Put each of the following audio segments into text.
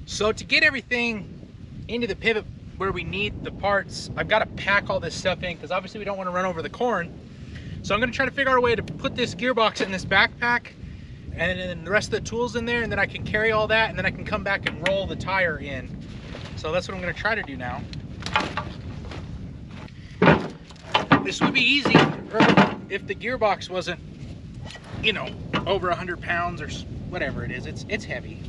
So to get everything into the pivot where we need the parts, I've got to pack all this stuff in because obviously we don't want to run over the corn. So I'm going to try to figure out a way to put this gearbox in this backpack and then the rest of the tools in there, and then I can carry all that, and then I can come back and roll the tire in. So that's what I'm going to try to do now. This would be easy if the gearbox wasn't, you know, over 100 pounds or whatever it is. It's heavy.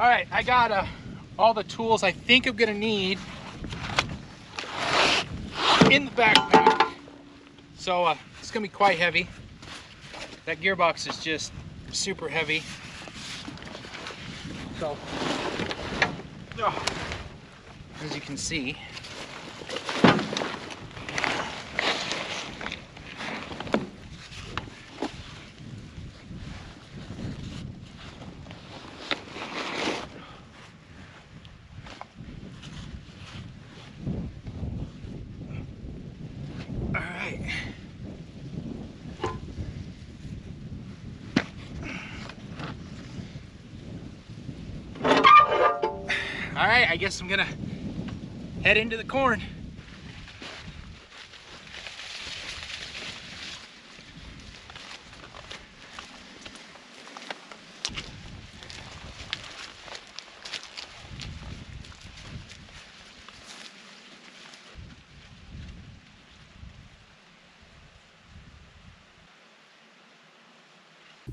All right, I got all the tools I think I'm gonna need in the backpack. So it's gonna be quite heavy. That gearbox is just super heavy. So, as you can see, all right, I guess I'm gonna head into the corn.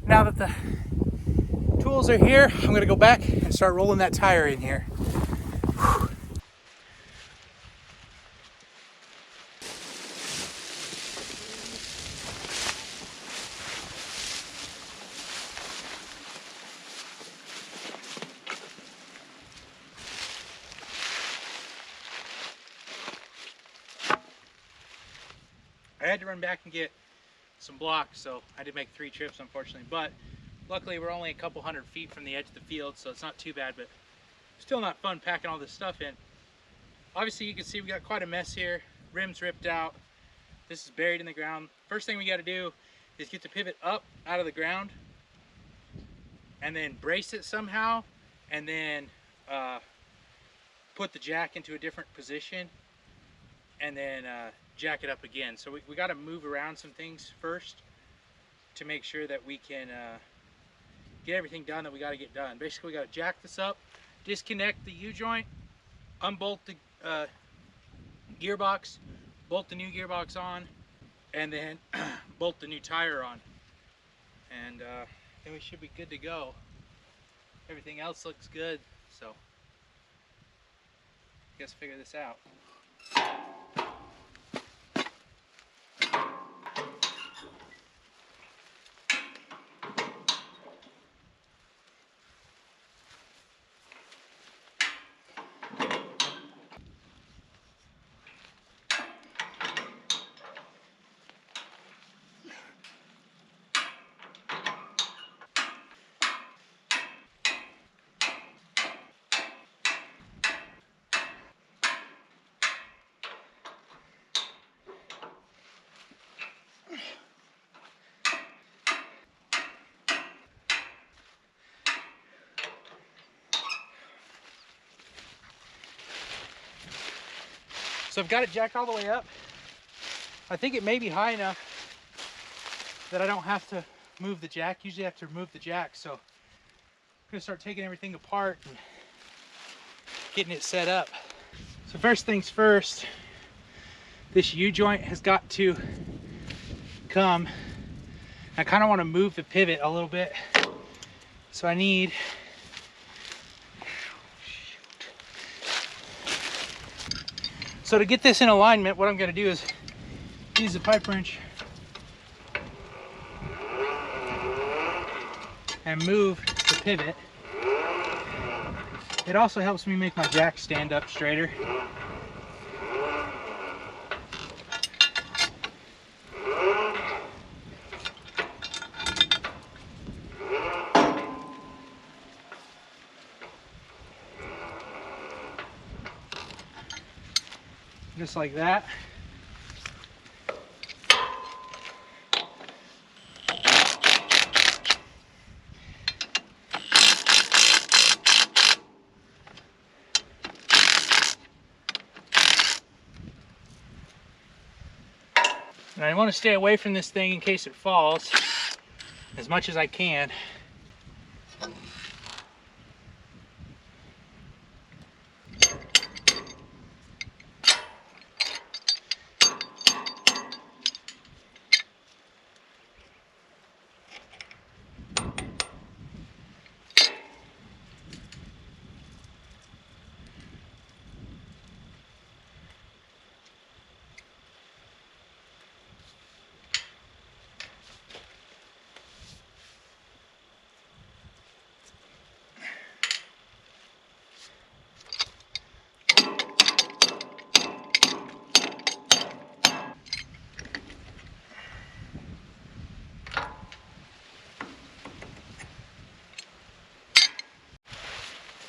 Now that the tools are here, I'm gonna go back and start rolling that tire in here. I had to run back and get some blocks, so I had to make 3 trips, unfortunately. But luckily, we're only a couple 100 feet from the edge of the field, so it's not too bad. But still not fun packing all this stuff in. Obviously, you can see we got quite a mess here. Rim's ripped out. This is buried in the ground. First thing we got to do is get the pivot up out of the ground, and then brace it somehow, and then put the jack into a different position, and then jack it up again. So we got to move around some things first to make sure that we can get everything done that we got to get done. Basically, we got to jack this up, disconnect the U-joint, unbolt the gearbox, bolt the new gearbox on, and then bolt the new tire on. And then we should be good to go. Everything else looks good, so I guess figure this out. So I've got it jacked all the way up. I think it may be high enough that I don't have to move the jack. Usually I have to remove the jack. So I'm gonna start taking everything apart and getting it set up. So first things first, this U-joint has got to come. I kind of want to move the pivot a little bit. So I need So to get this in alignment, what I'm going to do is use a pipe wrench and move the pivot. It also helps me make my jack stand up straighter. just like that. And I want to stay away from this thing in case it falls as much as I can.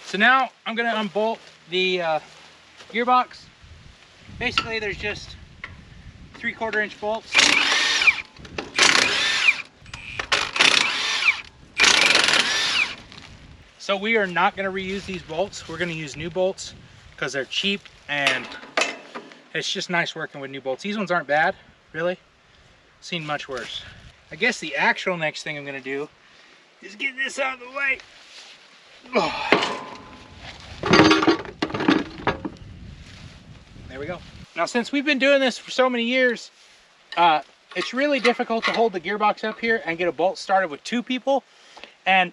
So now I'm going to unbolt the gearbox. Basically there's just 3/4 inch bolts. So we are not going to reuse these bolts. We're going to use new bolts because they're cheap and it's just nice working with new bolts. These ones aren't bad, really. Seen much worse. I guess the actual next thing I'm going to do is get this out of the way. There we go. Now since we've been doing this for so many years, it's really difficult to hold the gearbox up here and get a bolt started with 2 people. And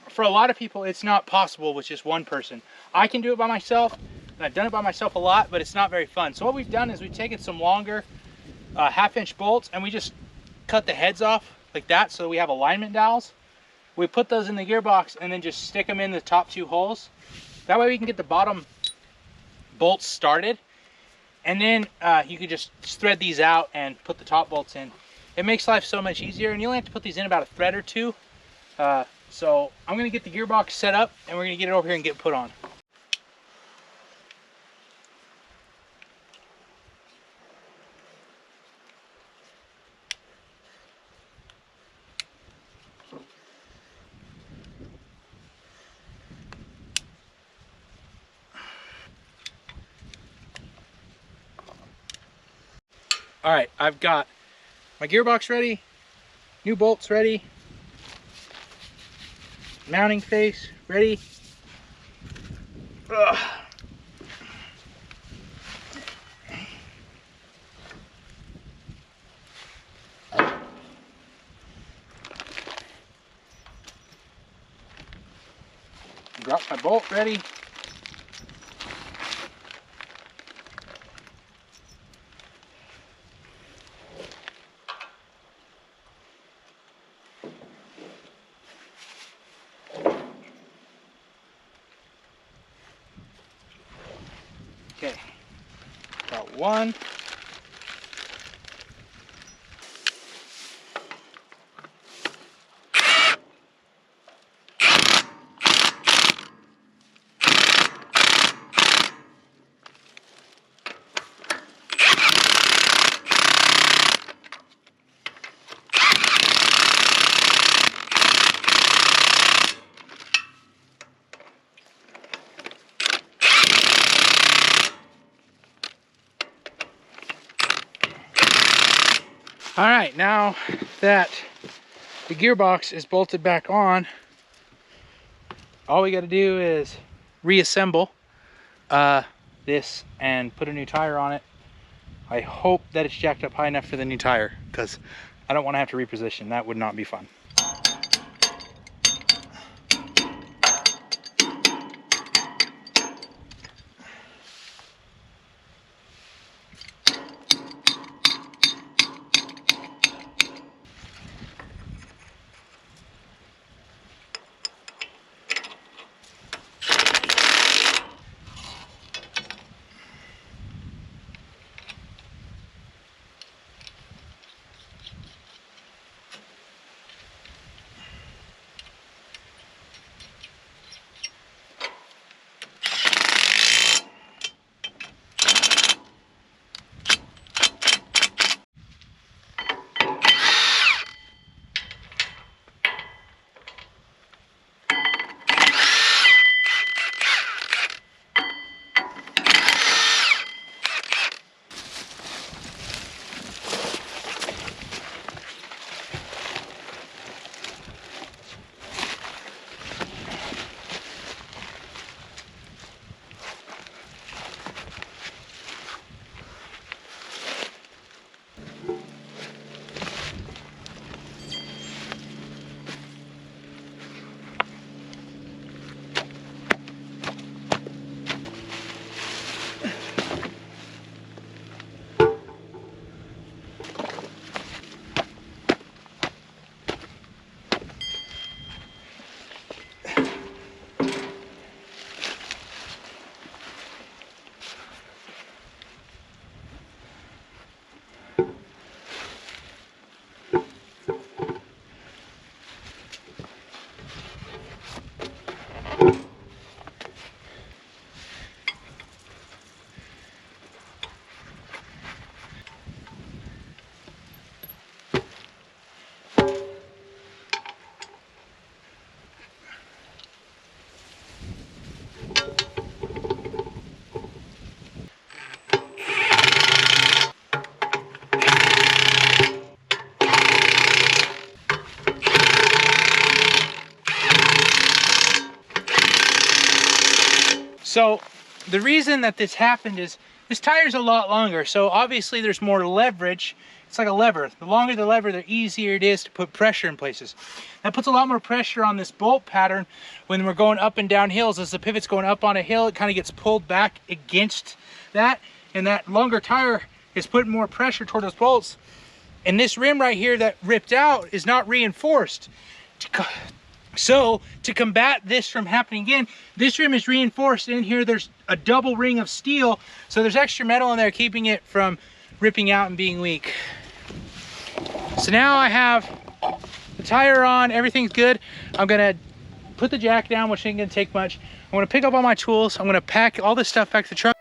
for a lot of people, it's not possible with just 1 person. I can do it by myself, and I've done it by myself a lot, but it's not very fun. So what we've done is we've taken some longer 1/2 inch bolts and we just cut the heads off like that so that we have alignment dowels. We put those in the gearbox and then just stick them in the top 2 holes. That way we can get the bottom bolts started. And then you can just thread these out and put the top bolts in. It makes life so much easier, and you only have to put these in about a thread or 2. So I'm going to get the gearbox set up and we're going to get it over here and get it put on. All right, I've got my gearbox ready, new bolts ready, mounting face ready. Ugh. Got my bolt ready. Okay, got one. All right, now that the gearbox is bolted back on, all we got to do is reassemble this and put a new tire on it. I hope that it's jacked up high enough for the new tire because I don't want to have to reposition. That would not be fun. So the reason that this happened is this tire's a lot longer, so obviously there's more leverage. It's like a lever. The longer the lever, the easier it is to put pressure in places. That puts a lot more pressure on this bolt pattern when we're going up and down hills. As the pivot's going up on a hill, it kind of gets pulled back against that, and that longer tire is putting more pressure toward those bolts. And this rim right here that ripped out is not reinforced. So to combat this from happening again, this rim is reinforced. In here there's a double ring of steel, so there's extra metal in there keeping it from ripping out and being weak. So now I have the tire on, everything's good. I'm gonna put the jack down, which ain't gonna take much. I'm gonna pick up all my tools. I'm gonna pack all this stuff back to the truck.